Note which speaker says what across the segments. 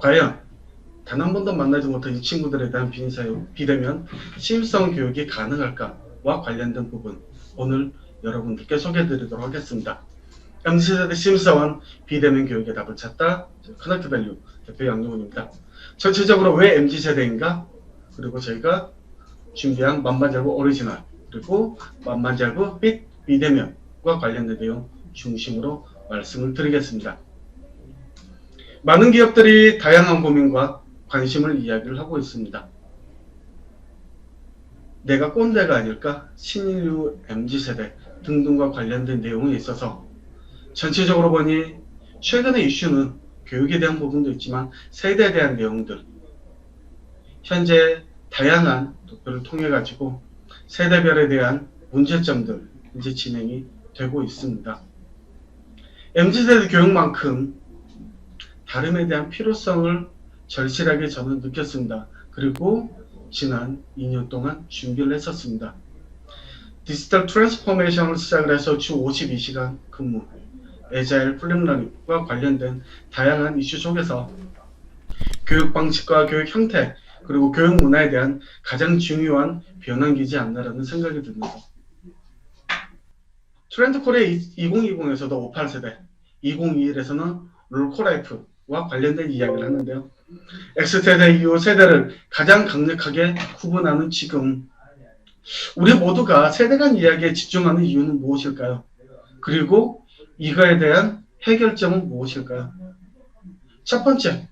Speaker 1: 과연 단 한 번도 만나지 못한 이 친구들에 대한 비대면 신입사원 교육이 가능할까와 관련된 부분 오늘 여러분들께 소개해드리도록 하겠습니다. MZ세대 신입사원 비대면 교육의 답을 찾다 커넥트밸류 대표 양용훈입니다. 전체적으로 왜 MZ세대인가, 그리고 저희가 준비한 만반잘부 오리지널, 그리고 만반잘부 비대면과 관련된 내용 중심으로 말씀을 드리겠습니다. 많은 기업들이 다양한 고민과 관심을 이야기를 하고 있습니다. 내가 꼰대가 아닐까? 신인류 MZ세대 등등과 관련된 내용에 있어서 전체적으로 보니 최근의 이슈는 교육에 대한 부분도 있지만 세대에 대한 내용들, 현재 다양한 도표를 통해 가지고 세대별에 대한 문제점들 이제 진행이 되고 있습니다. MZ세대 교육만큼 다름에 대한 필요성을 절실하게 저는 느꼈습니다. 그리고 지난 2년 동안 준비를 했었습니다. 디지털 트랜스포메이션을 시작을 해서 주 52시간 근무, 애자일 플립러닝과 관련된 다양한 이슈 속에서 교육 방식과 교육 형태, 그리고 교육 문화에 대한 가장 중요한 변환기지 않나라는 생각이 듭니다. 트렌드 코리아 2020에서도 58세대, 2021에서는 롤코라이프와 관련된 이야기를 하는데요. X세대 이후 세대를 가장 강력하게 구분하는 지금, 우리 모두가 세대 간 이야기에 집중하는 이유는 무엇일까요? 그리고 이거에 대한 해결점은 무엇일까요? 첫 번째,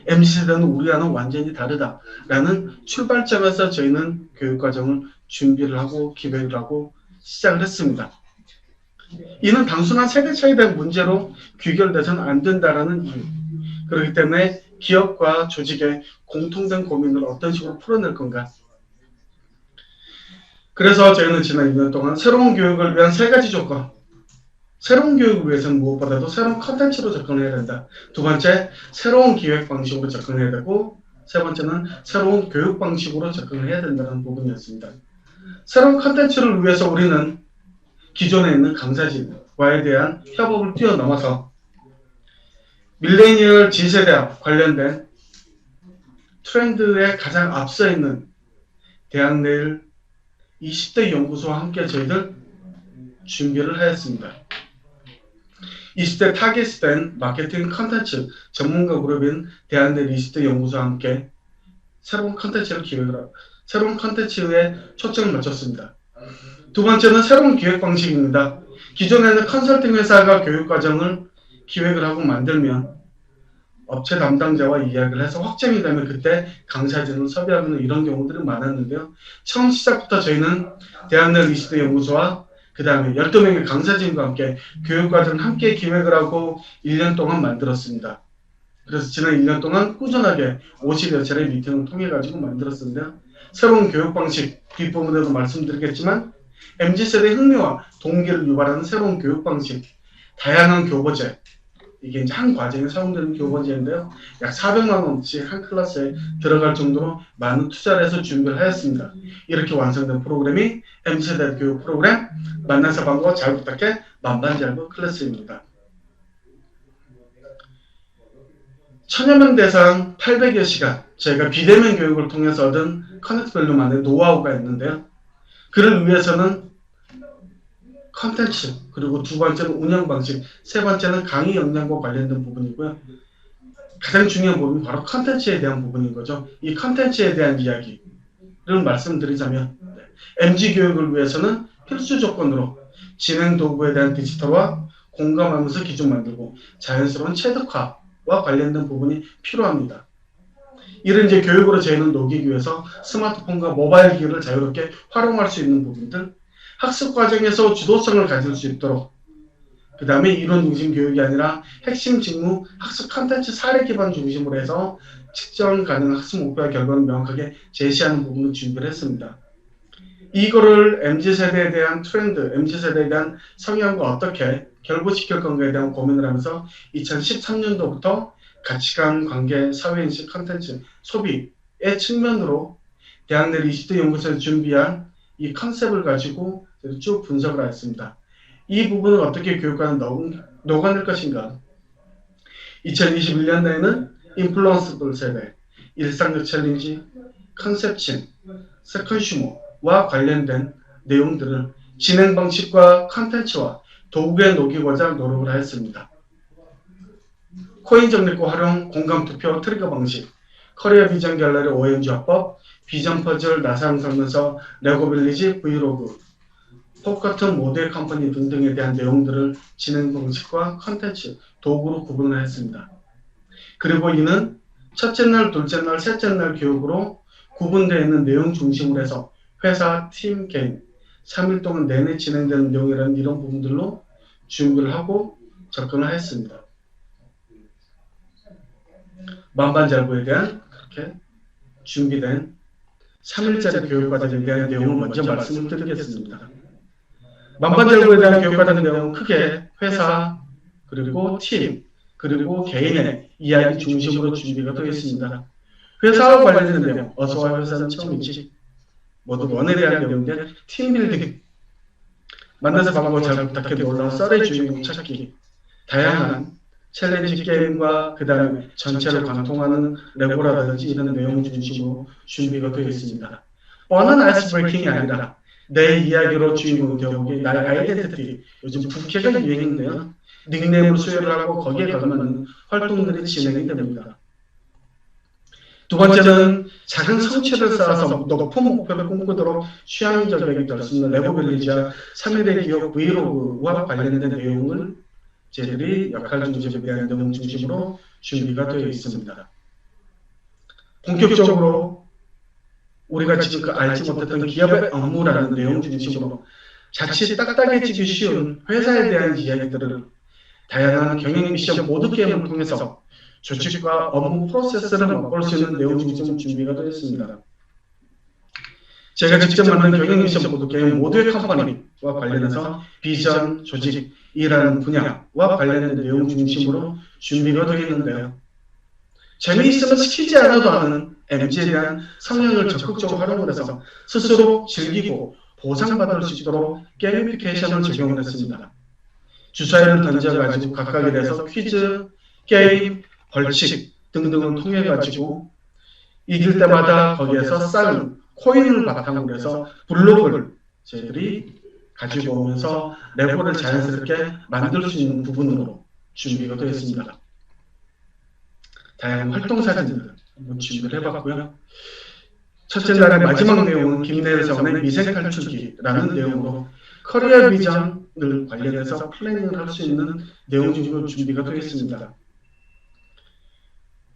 Speaker 1: MZ세대는 우리와는 완전히 다르다라는 출발점에서 저희는 교육과정을 준비를 하고 기획을 하고 시작을 했습니다. 이는 단순한 세대 차이에 대한 문제로 귀결돼서는 안 된다라는 이유, 그렇기 때문에 기업과 조직의 공통된 고민을 어떤 식으로 풀어낼 건가. 그래서 저희는 지난 2년 동안 새로운 교육을 위한 3가지 조건, 새로운 교육을 위해서는 무엇보다도 새로운 컨텐츠로 접근해야 된다. 두 번째, 새로운 기획 방식으로 접근해야 되고, 세 번째는 새로운 교육 방식으로 접근을 해야 된다는 부분이었습니다. 새로운 컨텐츠를 위해서 우리는 기존에 있는 강사진과에 대한 협업을 뛰어넘어서 밀레니얼 G세대와 관련된 트렌드에 가장 앞서 있는 대학내일 20대 연구소와 함께 저희들 준비를 하였습니다. 20대 타깃된 마케팅 컨텐츠 전문가 그룹인 대학내일 20대 연구소와 함께 새로운 컨텐츠를 기획을 하고 새로운 컨텐츠에 초점을 맞췄습니다. 두 번째는 새로운 기획 방식입니다. 기존에는 컨설팅 회사가 교육과정을 기획을 하고 만들면 업체 담당자와 이야기를 해서 확정이 되면 그때 강사진을 섭외하는 이런 경우들이 많았는데요. 처음 시작부터 저희는 대학내일 20대 연구소와 그 다음에 12명의 강사진과 함께 교육과정을 함께 기획을 하고 1년 동안 만들었습니다. 그래서 지난 1년 동안 꾸준하게 50여 차례 미팅을 통해 가지고 만들었는데요. 새로운 교육 방식, 뒷부분에도 말씀드리겠지만 MZ세대 흥미와 동기를 유발하는 새로운 교육 방식, 다양한 교보제, 이게 이제 한 과정에 사용되는 교보제인데요. 약 400만 원씩 한 클래스에 들어갈 정도로 많은 투자를 해서 준비를 하였습니다. 이렇게 완성된 프로그램이 MZ세대 교육 프로그램 만나서 반가워 잘 부탁해 만반잘부 클래스입니다. 1000여 명 대상 800여 시간, 저희가 비대면 교육을 통해서 얻은 커넥트밸류만의 노하우가 있는데요. 그를 위해서는 컨텐츠, 그리고 두 번째는 운영 방식, 세 번째는 강의 역량과 관련된 부분이고요. 가장 중요한 부분이 바로 컨텐츠에 대한 부분인 거죠. 이 컨텐츠에 대한 이야기를 말씀드리자면 MZ 교육을 위해서는 필수 조건으로 진행 도구에 대한 디지털화, 공감하면서 기준 만들고 자연스러운 체득화와 관련된 부분이 필요합니다. 이런 이제 교육으로 저희는 녹이기 위해서 스마트폰과 모바일 기기를 자유롭게 활용할 수 있는 부분들, 학습 과정에서 주도성을 가질 수 있도록, 그 다음에 이론 중심 교육이 아니라 핵심 직무, 학습 컨텐츠 사례 기반 중심으로 해서 측정 가능한 학습 목표와 결과를 명확하게 제시하는 부분을 준비를 했습니다. 이거를 MZ세대에 대한 트렌드, MZ세대에 대한 성향과 어떻게 결부시킬 건가에 대한 고민을 하면서 2013년도부터 가치관, 관계, 사회인식, 컨텐츠, 소비의 측면으로 대학내일 20대 연구소에서 준비한 이 컨셉을 가지고 쭉 분석을 하였습니다. 이 부분을 어떻게 교육과는 녹아낼 것인가. 2021년도에는 인플루언서블 세대, 일상적 챌린지, 컨셉션, 세컨슈머와 관련된 내용들을 진행 방식과 컨텐츠와 도구에 녹이고자 노력을 하였습니다. 코인 적립과 활용, 공감 투표, 트리거 방식, 커리어 비전 갤러리 OMG 화법, 비전 퍼즐, 나사랑 설명서, 레고 빌리지, 브이로그, 팝 같은 모델 컴퍼니 등등에 대한 내용들을 진행 방식과 컨텐츠, 도구로 구분을 했습니다. 그리고 이는 첫째 날, 둘째 날, 셋째 날 교육으로 구분되어 있는 내용 중심으로 해서 회사, 팀, 개인, 3일 동안 내내 진행되는 내용이라는 이런 부분들로 준비를 하고 접근을 했습니다. 만반잘부에 대한 그렇게 준비된 3일짜리 교육과정에 대한 내용을 먼저 말씀을 드리겠습니다. 만반잘부에 대한 교육과정 내용은 크게 회사, 그리고 팀, 그리고 개인의 이야기 중심으로 준비가 되어 있습니다. 회사와 관련된 내용, 어서와 회사는 처음이지. 모두 원에 대한 내용인데 팀빌딩, 만나서 반가워 잘 부탁해 놀라운 썰의 주인공 찾기, 다양한 챌린지 게임과 그 다음에 전체를 관통하는 레고라든지 이런 내용 중심으로 준비가 되어 있습니다. 뻔한 아이스 브레이킹이 아니라 내 이야기로 주인공이 되어보기, 나의 아이덴티티, 요즘 부캐가 유행인데요. 닉네임을 수여를 하고 거기에 걸맞는 활동들이 진행이 됩니다. 두 번째는 작은 성취를 쌓아서 높은 목표를 꿈꾸도록 취향적이게 될 수 있는 레고 빌리지와 3일의 기업 브이로그와 관련된 내용을 저희들이 역할 중심에 대한 내용 중심으로 준비가 되어 있습니다. 본격적으로 우리가 지금 알지 못했던 기업의 업무라는 내용 중심으로 자칫 딱딱해지기 쉬운 회사에 대한 이야기들을 다양한 경영 미션 모드 게임을 통해서 조직과 업무 프로세스를 맛볼 수 있는 내용 중심으로 준비가 되어 있습니다. 제가 직접 만든 경영 미션 모드 게임 모두의 컴퍼니와 관련해서 비전, 조직, 이라는 분야와 관련된 내용 중심으로 준비가 되어 있는데요. 재미있으면 시키지 않아도 하는 MZ에 대한 성향을 적극적으로 활용을 해서 스스로 즐기고 보상받을 수 있도록 게이미피케이션을 적용을 했습니다. 주사위를 던져가지고 각각에 대해서 퀴즈, 게임, 벌칙 등등을 통해가지고 이길 때마다 거기에서 쌓은 코인을 바탕으로 해서 블록을 저희들이 가지고 오면서 레고를 자연스럽게 만들 수 있는 부분으로 준비가 되어 있습니다. 다양한 활동 사진들 한번 준비를 해봤고요. 첫째 날의 마지막 내용은 김내일 사원의 미생 탈출기라는 내용으로 커리어 비전을 관련해서 플래닝을 할 수 있는 내용 중심으로 준비가 되어 있습니다.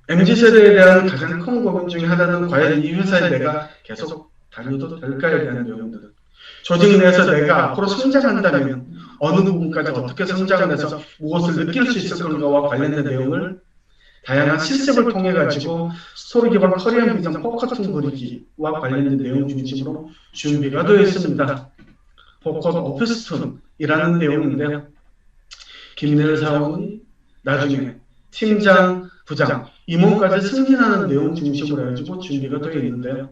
Speaker 1: MZ세대에 대한 가장 큰 고민 중에 하나는 과연 이 회사에 내가 계속 다녀도 될까에 대한 내용들. 조직 내에서 내가 앞으로 성장한다면 어느 부분까지 어떻게 성장을 해서 무엇을 느낄 수 있을 건가와 관련된 내용을 다양한 시스템을 통해 가지고 스토리 기반 커리어 비전 포커팅 그리기와 관련된 내용 중심으로 준비가 되어 있습니다. 포커 오피스톤이라는 내용인데요. 김내일 사원이 나중에 팀장, 부장, 임원까지 승진하는 내용 중심으로 해가지고 준비가 되어 있는데요.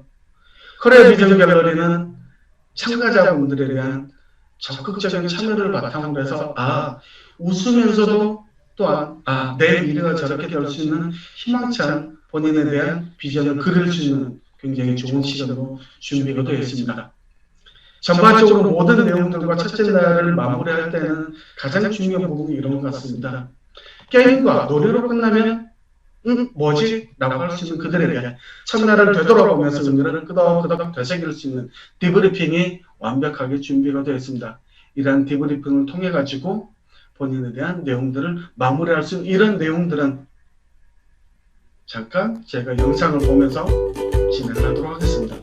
Speaker 1: 커리어 비전 갤러리는 참가자분들에 대한 적극적인 참여를 바탕으로 해서 웃으면서도 또한 내 미래가 저렇게 될 수 있는 희망찬 본인에 대한 비전을 그릴 수 있는 굉장히 좋은 시간으로 준비가 되어 있습니다. 전반적으로 모든 내용들과 첫째 날을 마무리할 때는 가장 중요한 부분이 이런 것 같습니다. 게임과 노래로 끝나면 뭐지? 라고 할 수 있는 그들에게 첫날을 되돌아보면서 의미를 끄덕끄덕 되새길 수 있는 디브리핑이 완벽하게 준비가 되어 있습니다. 이러한 디브리핑을 통해 가지고 본인에 대한 내용들을 마무리할 수 있는 이런 내용들은 잠깐 제가 영상을 보면서 진행하도록 하겠습니다.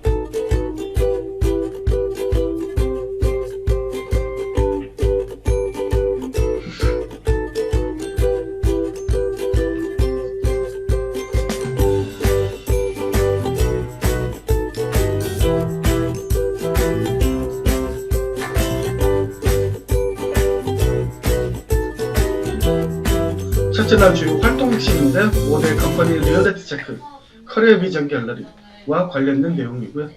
Speaker 1: 첫째 날 주요 활동 핵심인데 모델 컴퍼니 리얼리티 체크, 커리어 비전 갤러리와 관련된 내용이고요.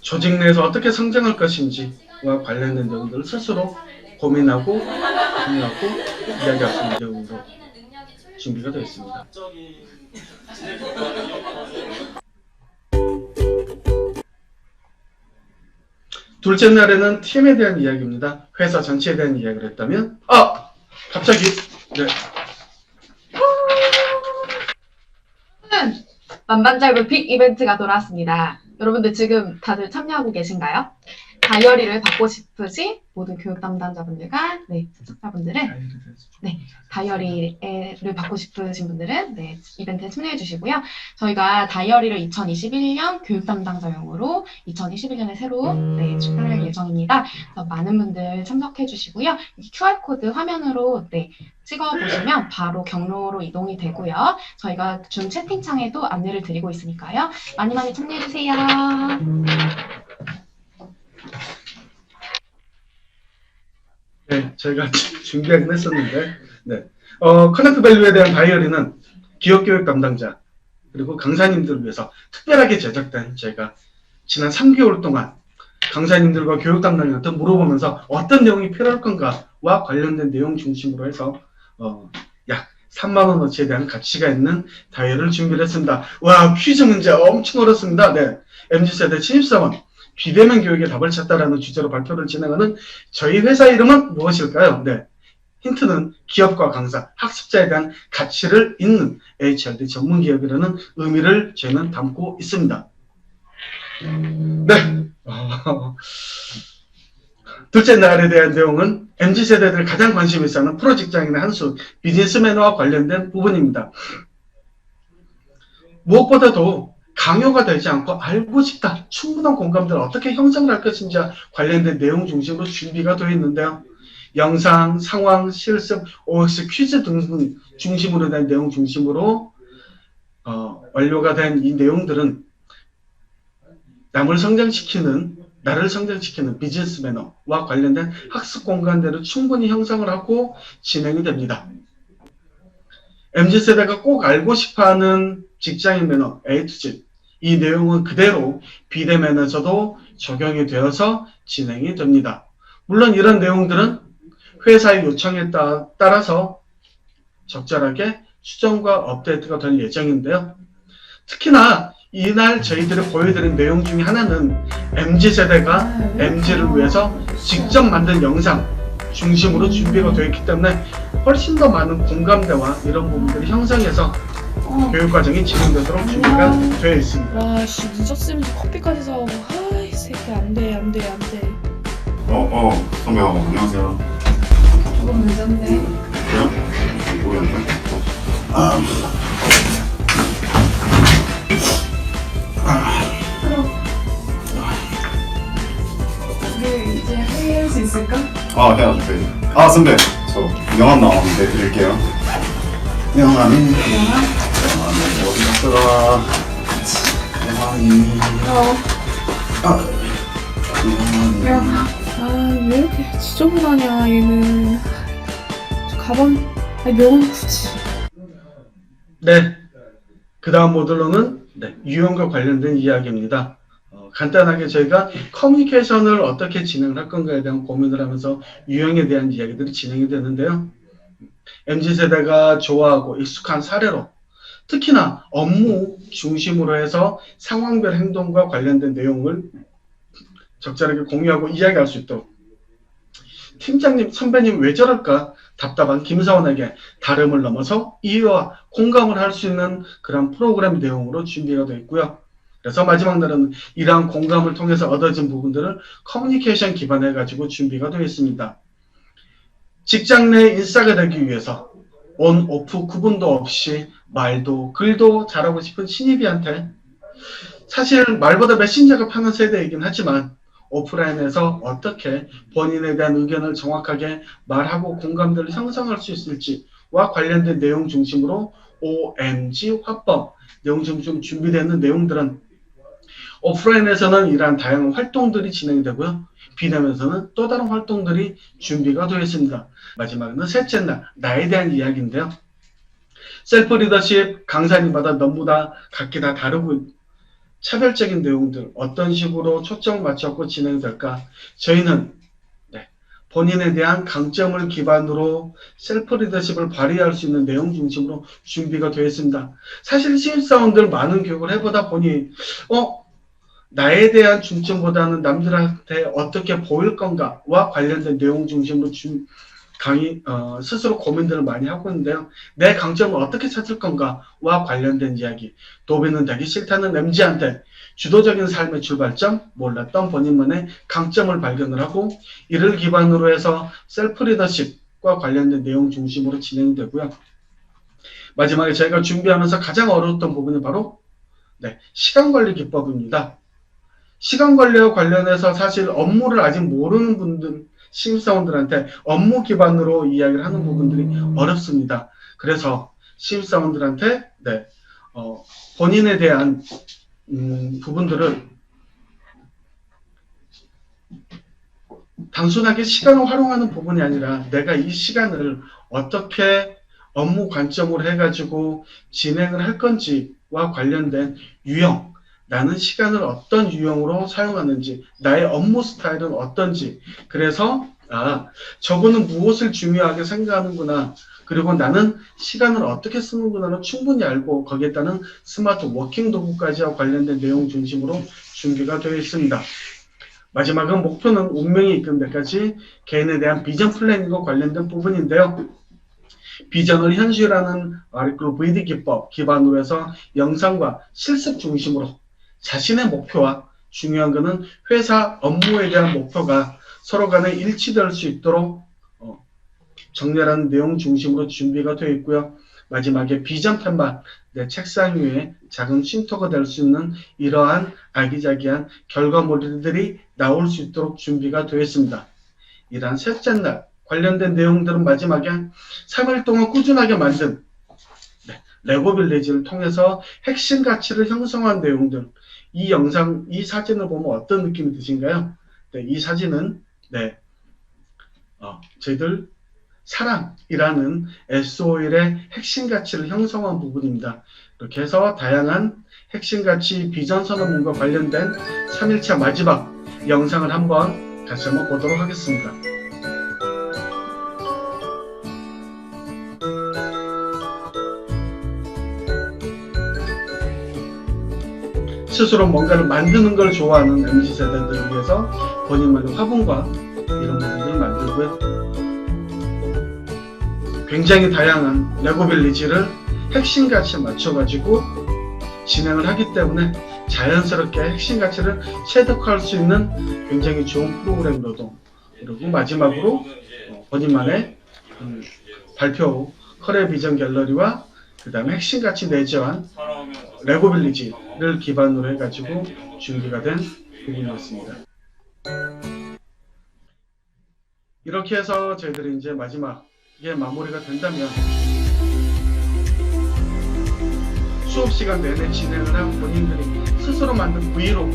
Speaker 1: 조직 내에서 어떻게 성장할 것인지와 관련된 내용들을 스스로 고민하고 이야기할 수 있는 내용으로 준비가 되어 있습니다. 둘째 날에는 팀에 대한 이야기입니다. 회사 전체에 대한 이야기를 했다면 갑자기 네.
Speaker 2: 만반잘부 빅 이벤트가 돌아왔습니다. 여러분들 지금 다들 참여하고 계신가요? 다이어리를 받고 싶으신 모든 교육 담당자분들과 참석자분들은 다이어리를 받고 싶으신 분들은 이벤트에 참여해 주시고요. 저희가 다이어리를 2021년 교육 담당자용으로 2021년에 새로 출간할 예정입니다. 그래서 많은 분들 참석해 주시고요. QR코드 화면으로 찍어 보시면 바로 경로로 이동이 되고요. 저희가 준 채팅창에도 안내를 드리고 있으니까요. 많이 많이 참여해 주세요.
Speaker 1: 네, 저희가 준비하긴 했었는데, 커넥트 밸류에 대한 다이어리는 기업교육 담당자, 그리고 강사님들을 위해서 특별하게 제작된 저희가 지난 3개월 동안 강사님들과 교육 담당자한테 물어보면서 어떤 내용이 필요할 건가와 관련된 내용 중심으로 해서 약 3만원어치에 대한 가치가 있는 다이어리를 준비를 했습니다. 와, 퀴즈 문제 엄청 어렵습니다. MZ세대 신입사원 비대면 교육의 답을 찾다라는 주제로 발표를 진행하는 저희 회사 이름은 무엇일까요? 힌트는 기업과 강사, 학습자에 대한 가치를 잇는 HRD 전문 기업이라는 의미를 저희는 담고 있습니다. 둘째 날에 대한 내용은 MZ세대들이 가장 관심이 있어하는 프로 직장인의 한수, 비즈니스 매너와 관련된 부분입니다. 무엇보다도 강요가 되지 않고 알고 싶다, 충분한 공감대를 어떻게 형성을 할 것인지와 관련된 내용 중심으로 준비가 되어 있는데요. 영상, 상황, 실습, OX, 퀴즈 등 중심으로 된 내용 중심으로 완료가 된 이 내용들은 나를 성장시키는 비즈니스 매너와 관련된 학습 공간대를 충분히 형성을 하고 진행이 됩니다. MZ세대가 꼭 알고 싶어하는 직장인 매너 A to Z, 이 내용은 그대로 비대면에서도 적용이 되어서 진행이 됩니다. 물론 이런 내용들은 회사의 요청에 따라서 적절하게 수정과 업데이트가 될 예정인데요. 특히나 이날 저희들이 보여드린 내용 중에 하나는 MZ세대가 MZ를 위해서 직접 만든 영상 중심으로 준비가 되어 있기 때문에 훨씬 더 많은 공감대와 이런 부분들이 형성해서 교육과정이 진행되도록 준비가 되어 있습니다.
Speaker 3: 와, 씨, 늦었으면 커피까지 사오고. 이 새끼 안 돼.
Speaker 4: 선배 안녕하세요.
Speaker 2: 조금 늦었네.
Speaker 4: 그래요? 모르겠네.
Speaker 2: 우리 이제 회의할 수 있을까?
Speaker 4: 해야죠, 회의. 선배, 저 명함 나왔는데 드릴게요. 명함이 어디 갔더라? 명함이. 명함이.
Speaker 3: 왜 이렇게 지저분하냐, 얘는. 저 가방, 명함 굳이.
Speaker 1: 그 다음 모듈로는 유형과 관련된 이야기입니다. 간단하게 저희가 커뮤니케이션을 어떻게 진행을 할 건가에 대한 고민을 하면서 유형에 대한 이야기들이 진행이 되는데요. MZ세대가 좋아하고 익숙한 사례로, 특히나 업무 중심으로 해서 상황별 행동과 관련된 내용을 적절하게 공유하고 이야기할 수 있도록, 팀장님, 선배님 왜 저럴까? 답답한 김사원에게 다름을 넘어서 이해와 공감을 할 수 있는 그런 프로그램 내용으로 준비가 되어 있고요. 그래서 마지막 날은 이러한 공감을 통해서 얻어진 부분들을 커뮤니케이션 기반해 가지고 준비가 되어 있습니다. 직장 내 인싸가 되기 위해서 온, 오프 구분도 없이 말도 글도 잘하고 싶은 신입이한테, 사실 말보다 메신저가 편한 세대이긴 하지만 오프라인에서 어떻게 본인에 대한 의견을 정확하게 말하고 공감대를 형성할 수 있을지와 관련된 내용 중심으로 OMG 화법 내용 중심 준비되어 있는 내용들은 오프라인에서는 이러한 다양한 활동들이 진행이 되고요. 비대면에서는 또 다른 활동들이 준비가 되어 있습니다. 마지막에는 셋째 날, 나에 대한 이야기인데요. 셀프 리더십 강사님마다 너무 다 각기 다 다르고 차별적인 내용들 어떤 식으로 초점 맞춰서 진행될까? 저희는 본인에 대한 강점을 기반으로 셀프 리더십을 발휘할 수 있는 내용 중심으로 준비가 되어 있습니다. 사실 신입사원들 많은 교육을 해보다 보니 나에 대한 중점보다는 남들한테 어떻게 보일 건가와 관련된 내용 중심으로 스스로 고민들을 많이 하고 있는데요. 내 강점을 어떻게 찾을 건가와 관련된 이야기. 도배는 되기 싫다는 MZ한테 주도적인 삶의 출발점, 몰랐던 본인만의 강점을 발견을 하고 이를 기반으로 해서 셀프 리더십과 관련된 내용 중심으로 진행되고요. 마지막에 저희가 준비하면서 가장 어려웠던 부분이 바로 시간관리 기법입니다. 시간관리와 관련해서 사실 업무를 아직 모르는 분들, 신입사원들한테 업무 기반으로 이야기를 하는 부분들이 어렵습니다. 그래서 신입사원들한테 본인에 대한 부분들을 단순하게 시간을 활용하는 부분이 아니라 내가 이 시간을 어떻게 업무 관점으로 해가지고 진행을 할 건지와 관련된 유형, 나는 시간을 어떤 유형으로 사용하는지, 나의 업무 스타일은 어떤지, 그래서 저분은 무엇을 중요하게 생각하는구나, 그리고 나는 시간을 어떻게 쓰는구나를 충분히 알고 거기에 따른 스마트 워킹 도구까지와 관련된 내용 중심으로 준비가 되어 있습니다. 마지막은 목표는 운명이 이끄는 데까지 개인에 대한 비전 플래닝과 관련된 부분인데요. 비전을 현실화하는 아리클로 VD 기법 기반으로 해서 영상과 실습 중심으로 자신의 목표와 중요한 것은 회사 업무에 대한 목표가 서로 간에 일치될 수 있도록 정렬하는 내용 중심으로 준비가 되어 있고요. 마지막에 비전 편만 내 책상 위에 작은 쉼터가 될 수 있는 이러한 아기자기한 결과물들이 나올 수 있도록 준비가 되어 있습니다. 이러한 셋째 날 관련된 내용들은 마지막에 3일 동안 꾸준하게 만든 레고 빌리지를 통해서 핵심 가치를 형성한 내용들, 이 사진을 보면 어떤 느낌이 드신가요? 이 사진은 저희들 사랑이라는 SOL의 핵심 가치를 형성한 부분입니다. 이렇게 해서 다양한 핵심 가치 비전 선언문과 관련된 3일차 마지막 영상을 다시 한번 보도록 하겠습니다. 스스로 뭔가를 만드는 걸 좋아하는 MZ세대들을 위해서 본인만의 화분과 이런 부분을 만들고요. 굉장히 다양한 레고 빌리지를 핵심 가치에 맞춰가지고 진행을 하기 때문에 자연스럽게 핵심 가치를 체득할 수 있는 굉장히 좋은 프로그램으로도, 그리고 마지막으로 본인만의 발표 커리어 비전 갤러리와 그 다음에 핵심 가치 내재한 레고 빌리지를 기반으로 해가지고 준비가 된 부분이었습니다. 이렇게 해서 저희들이 이제 마지막에 마무리가 된다면 수업 시간 내내 진행을 한 본인들이 스스로 만든 브이로그,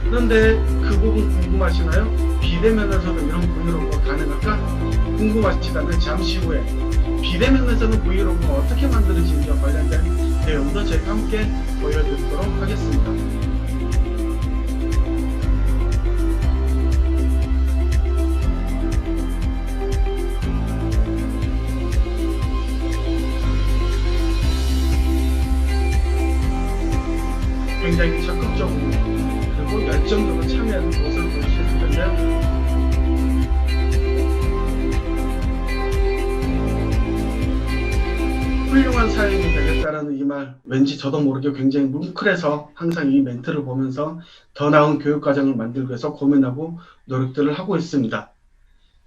Speaker 1: 그런데 그 부분 궁금하시나요? 비대면에서도 이런 브이로그가 가능할까? 궁금하시다면 잠시 후에 비대면에서는 브이로그가 어떻게 만들어지는지와 관련된 내용도 저희가 함께 보여드리도록 하겠습니다. 굉장히 적극적으로 그리고 열정적으로 참여하는 모습을 보실 수 있는데요. 훌륭한 사연이 되겠다라는 이 말, 왠지 저도 모르게 굉장히 뭉클해서 항상 이 멘트를 보면서 더 나은 교육과정을 만들기 위해서 고민하고 노력들을 하고 있습니다.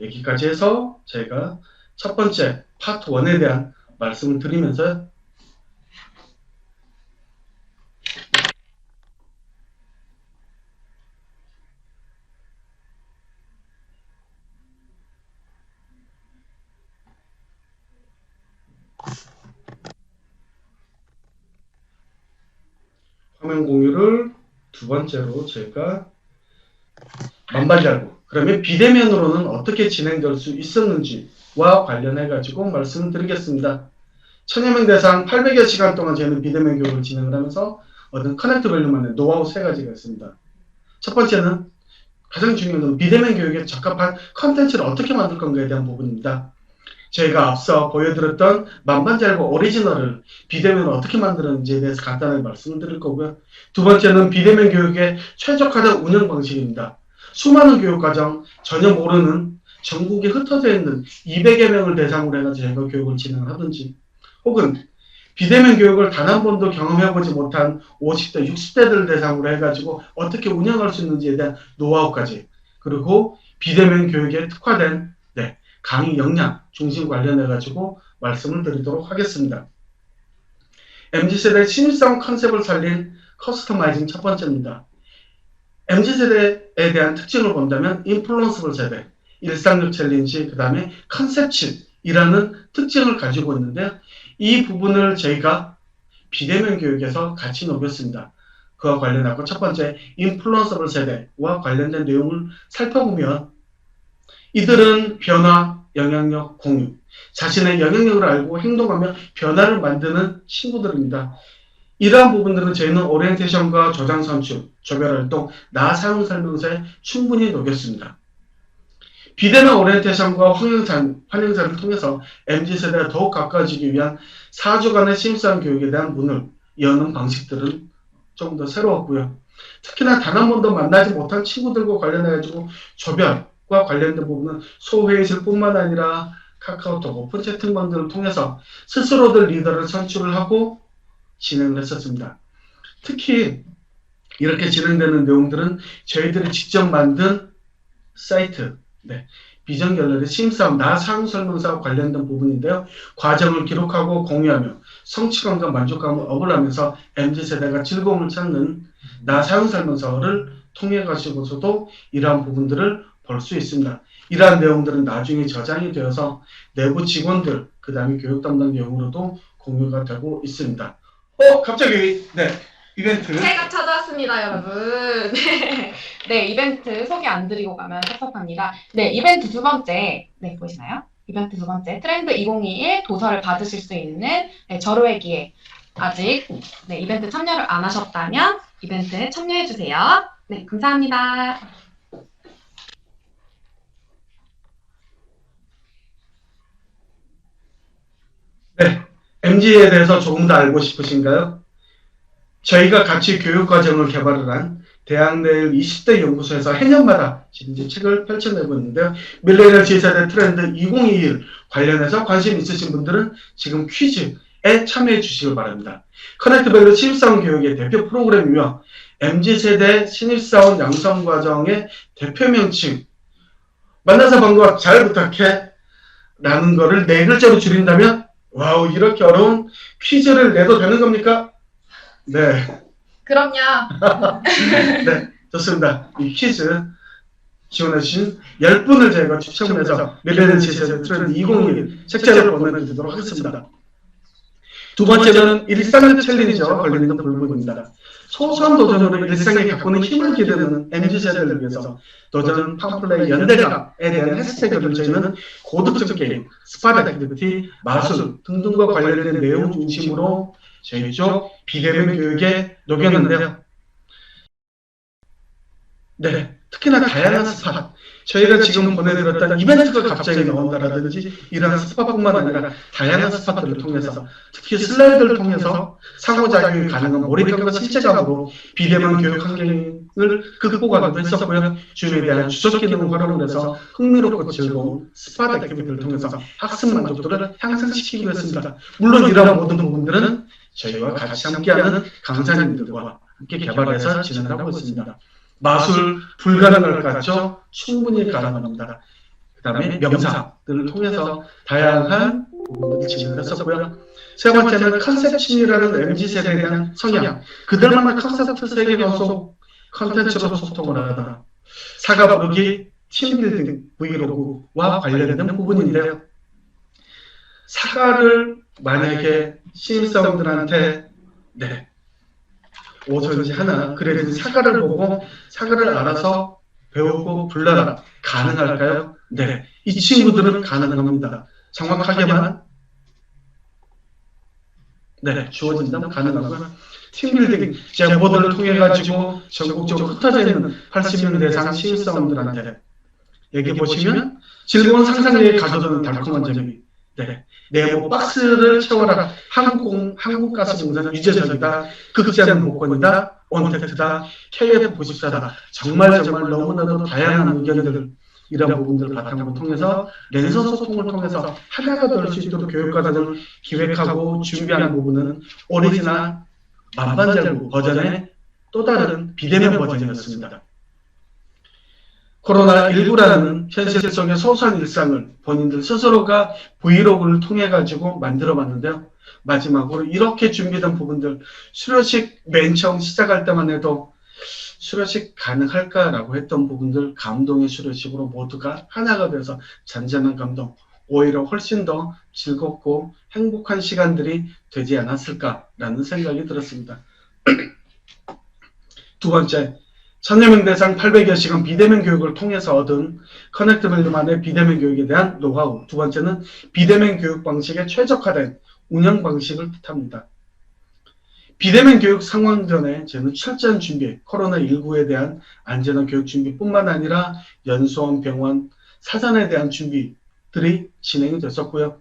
Speaker 1: 여기까지 해서 제가 첫 번째 파트 1에 대한 말씀을 드리면서 화면 공유를 두 번째로 제가 만발자고, 그러면 비대면으로는 어떻게 진행될 수 있었는지와 관련해 가지고 말씀드리겠습니다. 1000여 명 대상 800여 시간 동안 저희는 비대면 교육을 진행을 하면서 얻은 커넥트 밸류만의 노하우 3가지가 있습니다. 첫 번째는 가장 중요한 건 비대면 교육에 적합한 컨텐츠를 어떻게 만들 건가에 대한 부분입니다. 저희가 앞서 보여드렸던 만반잘고 오리지널을 비대면으로 어떻게 만드는지에 대해서 간단하게 말씀을 드릴 거고요. 두 번째는 비대면 교육의 최적화된 운영 방식입니다. 수많은 교육과정 전혀 모르는 전국에 흩어져 있는 200여 명을 대상으로 해가지고 저희가 교육을 진행하든지, 혹은 비대면 교육을 단 한 번도 경험해보지 못한 50대, 60대들을 대상으로 해가지고 어떻게 운영할 수 있는지에 대한 노하우까지, 그리고 비대면 교육에 특화된 강의 역량 중심 관련해가지고 말씀을 드리도록 하겠습니다. MZ세대 신입사원 컨셉을 살린 커스터마이징 첫 번째입니다. MZ세대에 대한 특징을 본다면 인플루언서블 세대, 일상력 챌린지, 그 다음에 컨셉칩이라는 특징을 가지고 있는데요. 이 부분을 저희가 비대면 교육에서 같이 녹였습니다. 그와 관련하고 첫 번째 인플루언서블 세대와 관련된 내용을 살펴보면, 이들은 변화, 영향력, 공유, 자신의 영향력을 알고 행동하며 변화를 만드는 친구들입니다. 이러한 부분들은 저희는 오리엔테이션과 조장 선출, 조별활동, 나 사용 설명서에 충분히 녹였습니다. 비대면 오리엔테이션과 환영사를 통해서 MZ세대가 더욱 가까워지기 위한 4주간의 신입사원 교육에 대한 문을 여는 방식들은 조금 더 새로웠고요. 특히나 단 한 번도 만나지 못한 친구들과 관련해가지고 조별과 관련된 부분은 소회의실뿐만 아니라 카카오톡 오픈 채팅방들을 통해서 스스로들 리더를 선출을 하고 진행을 했었습니다. 특히 이렇게 진행되는 내용들은 저희들이 직접 만든 사이트, 비전 갤러리 신입사원 나 사용 설명서와 관련된 부분인데요. 과정을 기록하고 공유하며 성취감과 만족감을 얻으려 하면서 MZ세대가 즐거움을 찾는 나 사용 설명서를 통해 가지고서도 이러한 부분들을 볼 수 있습니다. 이러한 내용들은 나중에 저장이 되어서 내부 직원들, 그 다음에 교육 담당 내용으로도 공유가 되고 있습니다. 갑자기 이벤트.
Speaker 2: 제가 찾아왔습니다, 여러분. 네, 이벤트 소개 안 드리고 가면 섭섭합니다. 네, 이벤트 두 번째. 네, 보이시나요? 이벤트 두 번째. 트렌드 2021 도서를 받으실 수 있는 절호의 기회. 아직 이벤트 참여를 안 하셨다면 이벤트에 참여해주세요. 네, 감사합니다.
Speaker 1: MZ에 대해서 조금 더 알고 싶으신가요? 저희가 같이 교육과정을 개발을 한 대학내일 20대 연구소에서 해년마다 이제 책을 펼쳐내고 있는데요. 밀레니얼 Z세대 트렌드 2021 관련해서 관심 있으신 분들은 지금 퀴즈에 참여해 주시길 바랍니다. 커넥트밸류 신입사원 교육의 대표 프로그램이며 MZ세대 신입사원 양성과정의 대표 명칭, 만나서 반가워, 잘 부탁해 라는 거를 4글자로 줄인다면, 와우, 이렇게 어려운 퀴즈를 내도 되는 겁니까? 네.
Speaker 2: 그럼요.
Speaker 1: 네, 좋습니다. 이 퀴즈 지원해주신 10분을 저희가 추첨을 해서 밀레니얼 Z세대 트렌드 2021 책자를 보내드리도록 하겠습니다. 두 번째는 일상적 챌린지와 관련된 부분입니다. 소소한 도전으로 일상에 가꾸는 힘을 기르는 MZ세대를 위해서 도전, 팜플레이, 연대감에 대한 해시태그를 저희는 고득점 게임, 스팟 액티비티, 마술 등등과 관련된 내용 중심으로 저희 쪽 비대면 교육에 녹였는데요. 특히나 다양한 스팟, 저희가 지금 보내드렸던 이벤트가 갑자기 나온다라든지 이러한 스팟뿐만 아니라 다양한 스팟들을 통해서, 특히 슬라이드를 통해서 상호작용이 가능한 몰입감과 실제감으로 비대면 교육 환경을 극복하기도 했었고요. 줌에 대한 주석 기능을 활용을 해서 흥미롭고 즐거운 스팟 액티비티를 통해서 학습 만족도를 향상시키기도 했습니다. 물론 이러한 모든 부분들은 저희와 같이 함께하는 강사님들과 함께 개발해서 진행하고 있습니다. 마술 불가능할 것 같죠? 충분히 가능합니다. 그 다음에 명상들을 통해서 다양한 부분들을 진행했었고요. 세 번째는 컨셉 심리라는 MZ세대에 대한 성향, 그들만의 컨셉트 세계 가속 컨텐츠로 소통을 하다, 사과 부르기, 팀빌딩, 브이로그와 관련된 부분인데요. 사과를 만약에 신입사원들한테 오선지 하나, 그래도 사과를 보고 사과를 알아서 배우고 불러라, 가능할까요? 이 친구들은 가능합니다. 정확하게만 네, 주어진다면 가능하고요. 팀빌딩 제보들을 통해 가지고 전국적으로 흩어져 있는 80명 대상 신입사원들한테 여기 보시면 즐거운 상상력이 가져오는 달콤한 재미. 네. 네모 박스를 채워라. 한국가스공사는 유재석이다. 극장 복권이다. 온택트다. KF94다. 정말 너무나도 다양한 의견들 이런 부분들을 바탕으로 통해서 랜선 소통을 통해서 하나가 될 수 있도록 교육과정을 기획하고 준비하는 부분은 오리지널 만반잘부 버전의 또 다른 비대면 버전이었습니다. 코로나19라는 현실 속의 소소한 일상을 본인들 스스로가 브이로그를 통해 가지고 만들어 봤는데요. 마지막으로 이렇게 준비된 부분들 수료식 맨 처음 시작할 때만 해도 수료식 가능할까라고 했던 부분들 감동의 수료식으로 모두가 하나가 돼서 잔잔한 감동 오히려 훨씬 더 즐겁고 행복한 시간들이 되지 않았을까라는 생각이 들었습니다. 두 번째, 1000여 명 대상 800여 시간 비대면 교육을 통해서 얻은 커넥트밸류만의 비대면 교육에 대한 노하우. 두 번째는 비대면 교육 방식에 최적화된 운영 방식을 뜻합니다. 비대면 교육 상황 전에 저는 철저한 준비, 코로나19에 대한 안전한 교육 준비뿐만 아니라 연수원, 병원, 사전에 대한 준비들이 진행이 됐었고요.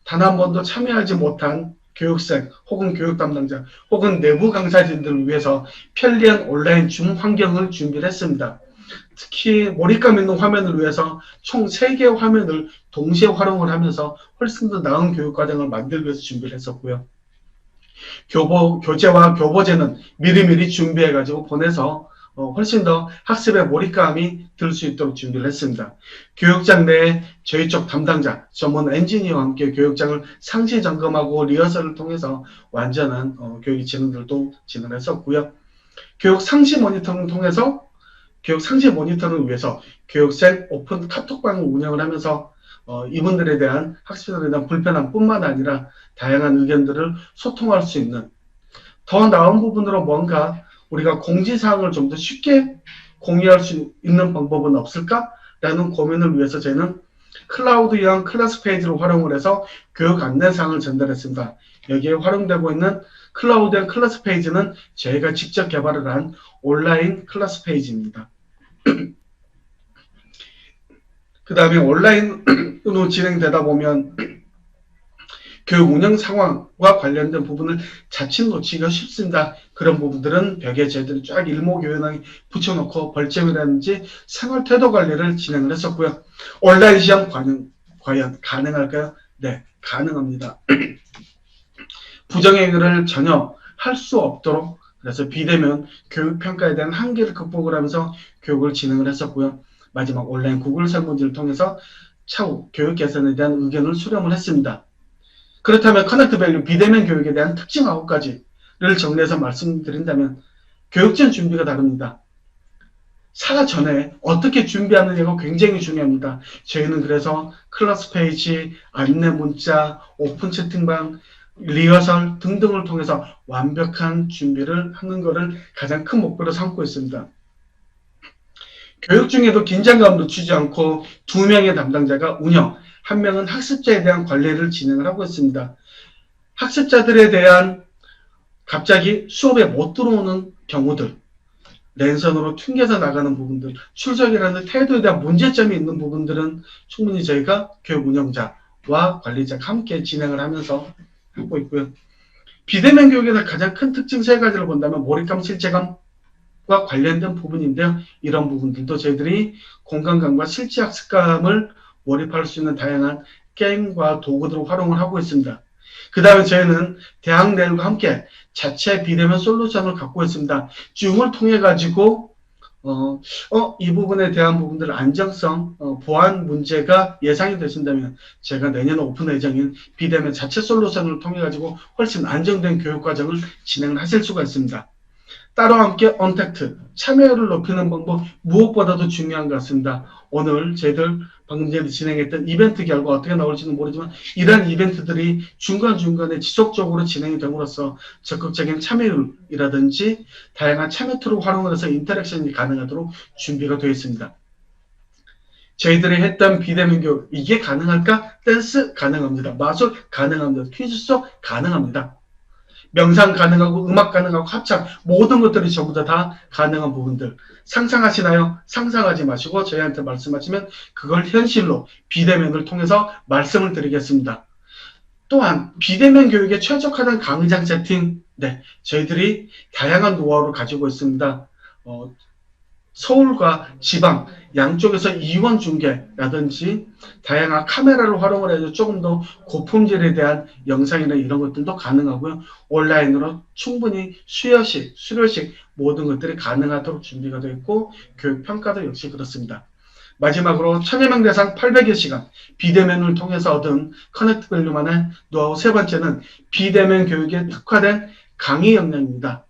Speaker 1: 단 한 번도 참여하지 못한 교육생 혹은 교육 담당자 혹은 내부 강사진들을 위해서 편리한 온라인 줌 환경을 준비를 했습니다. 특히 몰입감 있는 화면을 위해서 총 3개의 화면을 동시에 활용을 하면서 훨씬 더 나은 교육 과정을 만들기 위해서 준비를 했었고요. 교재와 교보제는 미리미리 준비해가지고 보내서 훨씬 더 학습에 몰입감이 들 수 있도록 준비를 했습니다. 교육장 내에 저희 쪽 담당자, 전문 엔지니어와 함께 교육장을 상시 점검하고 리허설을 통해서 완전한 교육 진행들도 진행했었고요. 교육 상시 모니터링을 통해서 교육 상시 모니터링을 위해서 교육생 오픈 카톡방을 운영을 하면서 이분들에 대한 학습자들에 대한 불편함뿐만 아니라 다양한 의견들을 소통할 수 있는 더 나은 부분으로 뭔가 우리가 공지사항을 좀 더 쉽게 공유할 수 있는 방법은 없을까라는 고민을 위해서 저희는 클라우드형 클래스 페이지를 활용을 해서 교육 안내사항을 전달했습니다. 여기에 활용되고 있는 클라우드형 클래스 페이지는 저희가 직접 개발을 한 온라인 클래스 페이지입니다. 그 다음에 온라인으로 진행되다 보면 교육 운영 상황과 관련된 부분을 자칫 놓치기가 쉽습니다. 그런 부분들은 벽에 저희들이 쫙 일목요연하게 붙여놓고 벌점이라든지 생활 태도 관리를 진행을 했었고요. 온라인 시험 과연 가능할까요? 네, 가능합니다. 부정행위를 전혀 할 수 없도록 그래서 비대면 교육평가에 대한 한계를 극복을 하면서 교육을 진행을 했었고요. 마지막 온라인 구글 설문지를 통해서 차후 교육 개선에 대한 의견을 수렴을 했습니다. 그렇다면 커넥트밸류 비대면 교육에 대한 특징 9가지를 정리해서 말씀드린다면 교육전 준비가 다릅니다. 사전에 어떻게 준비하느냐가 굉장히 중요합니다. 저희는 그래서 클래스 페이지, 안내 문자, 오픈 채팅방, 리허설 등등을 통해서 완벽한 준비를 하는 것을 가장 큰 목표로 삼고 있습니다. 교육 중에도 긴장감 놓치지 않고 2명의 담당자가 운영, 1명은 학습자에 대한 관리를 진행을 하고 있습니다. 학습자들에 대한 갑자기 수업에 못 들어오는 경우들, 랜선으로 튕겨서 나가는 부분들, 출석이라는 태도에 대한 문제점이 있는 부분들은 충분히 저희가 교육 운영자와 관리자가 함께 진행을 하면서 하고 있고요. 비대면 교육에서 가장 큰 특징 3가지를 본다면 몰입감, 실제감과 관련된 부분인데요. 이런 부분들도 저희들이 공간감과 실제 학습감을 몰입할 수 있는 다양한 게임과 도구들을 활용을 하고 있습니다. 그 다음에 저희는 대학 내일과 함께 자체 비대면 솔루션을 갖고 있습니다. 줌을 통해 가지고 이 부분에 대한 부분들 안정성, 보안 문제가 예상이 되신다면 제가 내년 오픈 예정인 비대면 자체 솔루션을 통해 가지고 훨씬 안정된 교육 과정을 진행을 하실 수가 있습니다. 따로 함께 언택트, 참여율을 높이는 방법 무엇보다도 중요한 것 같습니다. 오늘 저희들 방금 전에 진행했던 이벤트 결과 어떻게 나올지는 모르지만 이러한 이벤트들이 중간중간에 지속적으로 진행이 됨으로써 적극적인 참여율이라든지 다양한 참여 툴을 활용해서 인터랙션이 가능하도록 준비가 되어 있습니다. 저희들이 했던 비대면 교육 이게 가능할까? 댄스 가능합니다. 마술 가능합니다. 퀴즈 수업 가능합니다. 명상 가능하고 음악 가능하고 합창 모든 것들이 전부 다 가능한 부분들 상상하시나요? 상상하지 마시고 저희한테 말씀하시면 그걸 현실로 비대면을 통해서 말씀을 드리겠습니다. 또한 비대면 교육에 최적화된 강의장 세팅, 네, 저희들이 다양한 노하우를 가지고 있습니다. 서울과 지방 양쪽에서 이원 중계라든지 다양한 카메라를 활용을 해서 조금 더 고품질에 대한 영상이나 이런 것들도 가능하고요. 온라인으로 충분히 수여식, 수료식 모든 것들이 가능하도록 준비가 되어 있고 교육 평가도 역시 그렇습니다. 마지막으로 1000여 명 대상 800여 시간 비대면을 통해서 얻은 커넥트 밸류만의 노하우 세 번째는 비대면 교육에 특화된 강의 역량입니다.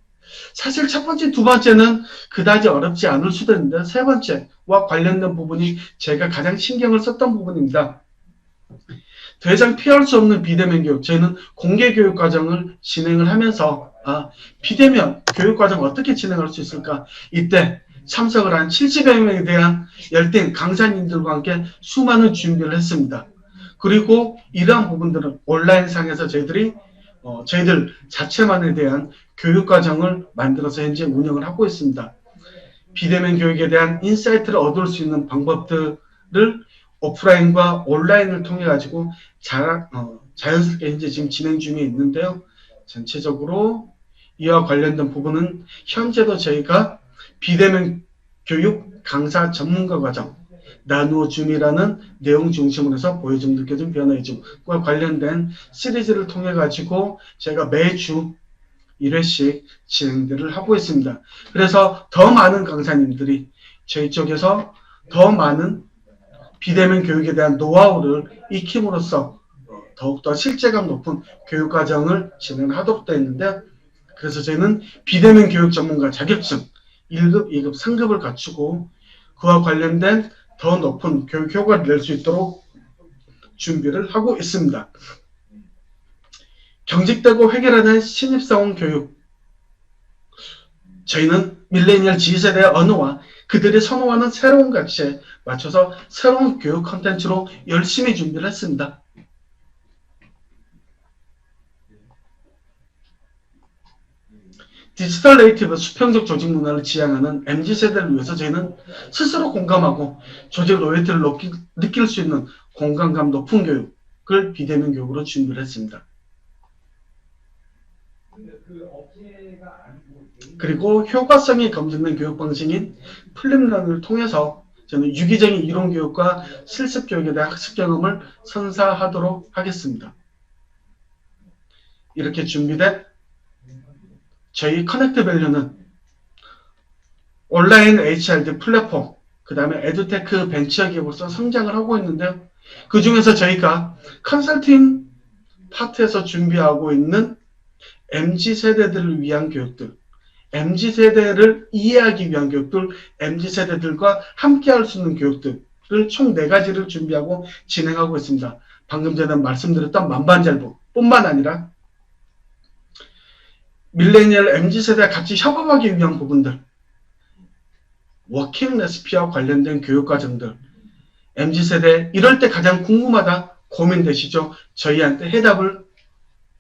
Speaker 1: 사실 첫 번째, 두 번째는 그다지 어렵지 않을 수도 있는데 세 번째와 관련된 부분이 제가 가장 신경을 썼던 부분입니다. 더 이상 피할 수 없는 비대면 교육, 저희는 공개 교육 과정을 진행을 하면서 비대면 교육 과정 어떻게 진행할 수 있을까? 이때 참석을 한 70여 명에 대한 열띤 강사님들과 함께 수많은 준비를 했습니다. 그리고 이러한 부분들은 온라인상에서 저희들 자체만에 대한 교육 과정을 만들어서 현재 운영을 하고 있습니다. 비대면 교육에 대한 인사이트를 얻을 수 있는 방법들을 오프라인과 온라인을 통해 가지고 자연스럽게 현재 지금 진행 중에 있는데요. 전체적으로 이와 관련된 부분은 현재도 저희가 비대면 교육 강사 전문가 과정 나누어 줌이라는 내용 중심으로 해서 보여줌 느껴진 변화의 줌과 관련된 시리즈를 통해 가지고 제가 매주 1회씩 진행들을 하고 있습니다. 그래서 더 많은 강사님들이 저희 쪽에서 더 많은 비대면 교육에 대한 노하우를 익힘으로써 더욱더 실제감 높은 교육 과정을 진행하도록 되어 있는데 그래서 저희는 비대면 교육 전문가 자격증 1급, 2급, 3급을 갖추고 그와 관련된 더 높은 교육 효과를 낼 수 있도록 준비를 하고 있습니다. 경직되고 획일화된 신입사원 교육. 저희는 밀레니얼 G세대의 언어와 그들이 선호하는 새로운 가치에 맞춰서 새로운 교육 콘텐츠로 열심히 준비를 했습니다. 디지털 네이티브 수평적 조직 문화를 지향하는 MZ세대를 위해서 저희는 스스로 공감하고 조직 로열티를 느낄 수 있는 공감감 높은 교육을 비대면 교육으로 준비를 했습니다. 그리고 효과성이 검증된 교육 방식인 플립런을 통해서 저는 유기적인 이론 교육과 실습 교육에 대한 학습 경험을 선사하도록 하겠습니다. 이렇게 준비된 저희 커넥트 밸류는 온라인 HRD 플랫폼, 그 다음에 에듀테크 벤처 기업으로서 성장을 하고 있는데요. 그 중에서 저희가 컨설팅 파트에서 준비하고 있는 MZ세대들을 위한 교육들, MZ세대를 이해하기 위한 교육들, MZ세대들과 함께 할 수 있는 교육들을 총 4가지를 준비하고 진행하고 있습니다. 방금 전에 말씀드렸던 만반잘부 뿐만 아니라 밀레니얼 MZ세대와 같이 협업하기 위한 부분들, 워킹 레시피와 관련된 교육과정들, MZ세대 이럴 때 가장 궁금하다 고민되시죠? 저희한테 해답을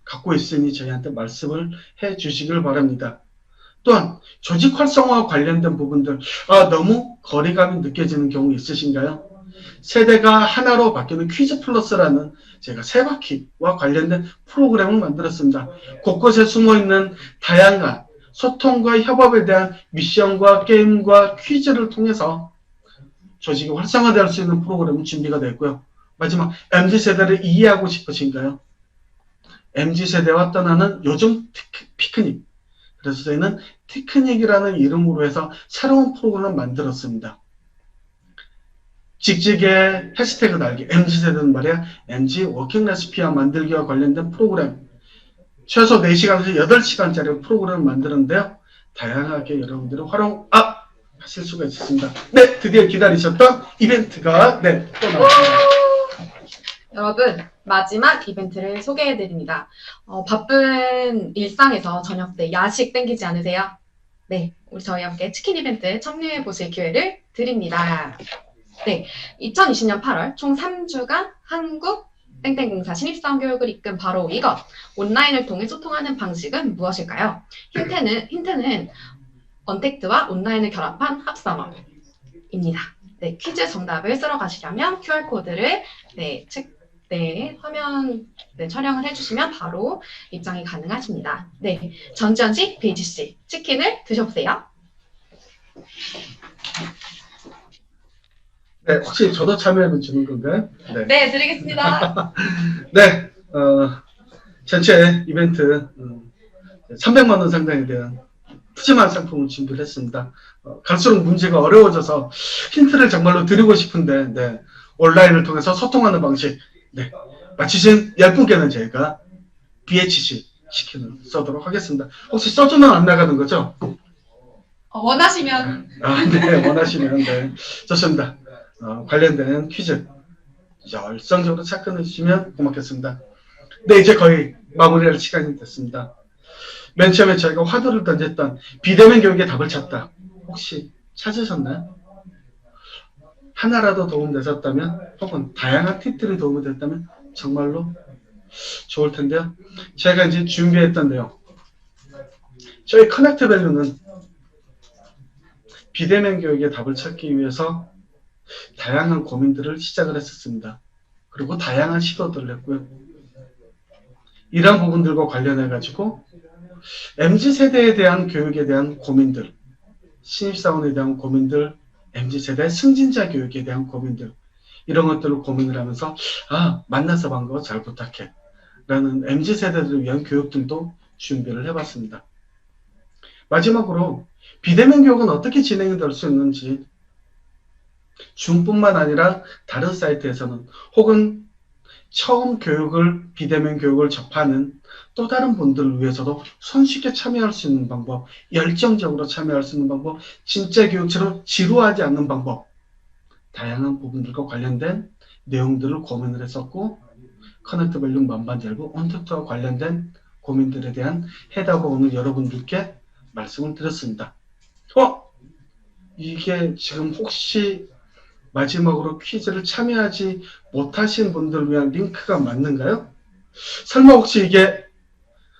Speaker 1: 갖고 있으니 저희한테 말씀을 해 주시길 바랍니다. 또한 조직 활성화와 관련된 부분들 너무 거리감이 느껴지는 경우 있으신가요? 세대가 하나로 바뀌는 퀴즈 플러스라는 제가 세 바퀴와 관련된 프로그램을 만들었습니다. 곳곳에 숨어있는 다양한 소통과 협업에 대한 미션과 게임과 퀴즈를 통해서 조직이 활성화될 수 있는 프로그램은 준비가 됐고요. 마지막 MZ세대를 이해하고 싶으신가요? MZ세대와 떠나는 요즘 피크닉. 그래서 저희는 피크닉이라는 이름으로 해서 새로운 프로그램을 만들었습니다. 직직의 해시태그 달기, MZ세대는 말이야, MZ 워킹 레시피와 만들기와 관련된 프로그램. 최소 4시간에서 8시간짜리 프로그램을 만드는데요. 다양하게 여러분들이 활용하실 수가 있습니다. 네, 드디어 기다리셨던 이벤트가 또 나왔습니다.
Speaker 2: 여러분, 마지막 이벤트를 소개해드립니다. 바쁜 일상에서 저녁 때 야식 땡기지 않으세요? 네, 우리 저희 함께 치킨 이벤트 참여해보실 기회를 드립니다. 네, 2020년 8월 총 3주간 한국 땡땡공사 신입사원 교육을 이끈 바로 이것. 온라인을 통해 소통하는 방식은 무엇일까요? 힌트는 언택트와 온라인을 결합한 합성어입니다. 네, 퀴즈 정답을 쓸어 가시려면 QR코드를 화면 촬영을 해주시면 바로 입장이 가능하십니다. 네, 전지현 씨, 베이지 씨, 치킨을 드셔보세요.
Speaker 1: 네, 혹시 저도 참여하면 주는 건가요? 네.
Speaker 2: 네, 드리겠습니다.
Speaker 1: 네, 전체 이벤트 300만 원 상당에 대한 푸짐한 상품을 준비를 했습니다. 갈수록 문제가 어려워져서 힌트를 정말로 드리고 싶은데, 네, 온라인을 통해서 소통하는 방식, 네, 맞히신 10분께는 저희가 BHC 치킨을 쏘도록 하겠습니다. 혹시 써주면 안 나가는 거죠?
Speaker 2: 원하시면.
Speaker 1: 네, 원하시면, 네, 좋습니다. 관련된 퀴즈 열성적으로 착근해 주시면 고맙겠습니다. 네, 이제 거의 마무리할 시간이 됐습니다. 맨 처음에 저희가 화두를 던졌던 비대면 교육의 답을 찾다. 혹시 찾으셨나요? 하나라도 도움되셨다면, 혹은 다양한 팁들이 도움이 됐다면 정말로 좋을 텐데요. 제가 이제 준비했던 내용. 저희 커넥트 밸류는 비대면 교육의 답을 찾기 위해서 다양한 고민들을 시작을 했었습니다. 그리고 다양한 시도들을 했고요. 이런 부분들과 관련해 가지고 MZ세대에 대한 교육에 대한 고민들, 신입사원에 대한 고민들, MZ세대 승진자 교육에 대한 고민들, 이런 것들을 고민을 하면서 만나서 반가워 잘 부탁해 라는 MZ세대들을 위한 교육들도 준비를 해봤습니다. 마지막으로 비대면 교육은 어떻게 진행이 될 수 있는지, 줌뿐만 아니라 다른 사이트에서는, 혹은 처음 비대면 교육을 접하는 또 다른 분들을 위해서도 손쉽게 참여할 수 있는 방법, 열정적으로 참여할 수 있는 방법, 진짜 교육처럼 지루하지 않는 방법, 다양한 부분들과 관련된 내용들을 고민을 했었고, 커넥트 밸류 만반잘부 언택트와 관련된 고민들에 대한 해답을 오늘 여러분들께 말씀을 드렸습니다. 이게 지금 혹시 마지막으로 퀴즈를 참여하지 못하신 분들을 위한 링크가 맞는가요? 설마 혹시 이게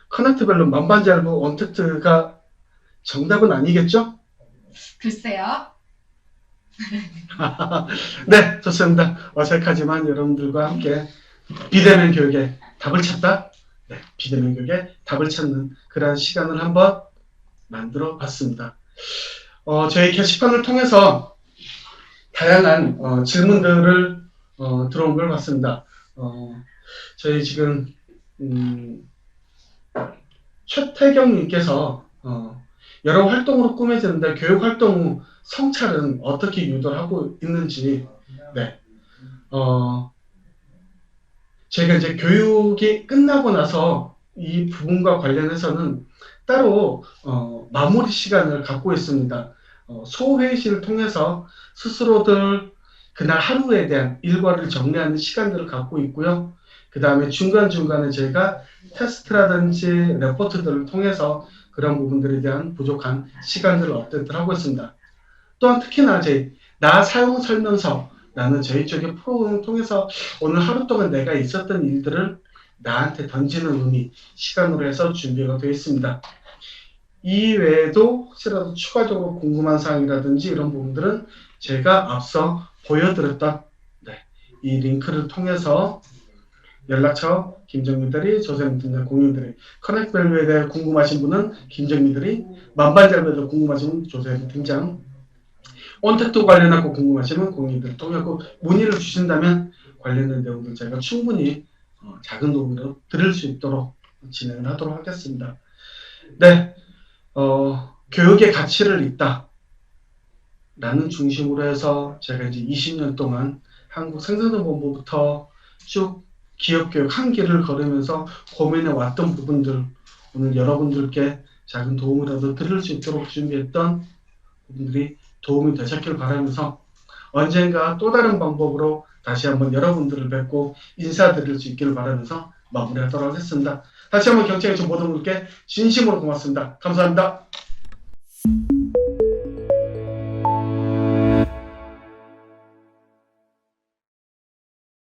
Speaker 1: 커넥트 밸류 만반잘부 언택트가 정답은 아니겠죠?
Speaker 2: 글쎄요.
Speaker 1: 네, 좋습니다. 어색하지만 여러분들과 함께 비대면 교육의 답을 찾다, 네, 비대면 교육의 답을 찾는 그러한 시간을 한번 만들어 봤습니다. 저희 게시판을 통해서 다양한 질문들을 들어온 걸 봤습니다. 저희 지금 최태경님께서 여러 활동으로 꾸며지는데 교육 활동 후 성찰은 어떻게 유도를 하고 있는지, 네, 제가 이제 교육이 끝나고 나서 이 부분과 관련해서는 따로 마무리 시간을 갖고 있습니다. 소회의실을 통해서 스스로들 그날 하루에 대한 일과를 정리하는 시간들을 갖고 있고요. 그 다음에 중간중간에 저희가 테스트라든지 레포트들을 통해서 그런 부분들에 대한 부족한 시간들을 업데이트를 하고 있습니다. 또한 특히나 나 사용 설명서라는 저희 쪽의 프로그램을 통해서 오늘 하루 동안 내가 있었던 일들을 나한테 던지는 의미, 시간으로 해서 준비가 되어 있습니다. 이 외에도 혹시라도 추가적으로 궁금한 사항이라든지 이런 부분들은 제가 앞서 보여드렸던 이 링크를 통해서 연락처 김정민들이 조세민들이 공인들이 커넥트 밸류에 대해 궁금하신 분은 김정민들이 만반잘부에 대해 궁금하신 분은 조세민 팀장, 언택트 관련하고 궁금하시면 공인들을 통해 문의를 주신다면 관련된 내용들 저희가 충분히 작은 도움으로 드릴 수 있도록 진행을 하도록 하겠습니다. 네, 교육의 가치를 잇다 라는 중심으로 해서 제가 이제 20년 동안 한국 생산정보본부부터 쭉 기업교육 한 길을 걸으면서 고민해 왔던 부분들, 오늘 여러분들께 작은 도움이라도 드릴 수 있도록 준비했던 부분들이 도움이 되셨길 바라면서 언젠가 또 다른 방법으로 다시 한번 여러분들을 뵙고 인사드릴 수 있기를 바라면서 마무리하도록 하겠습니다. 다시 한번 경청해주신 모든 분께 진심으로 고맙습니다. 감사합니다.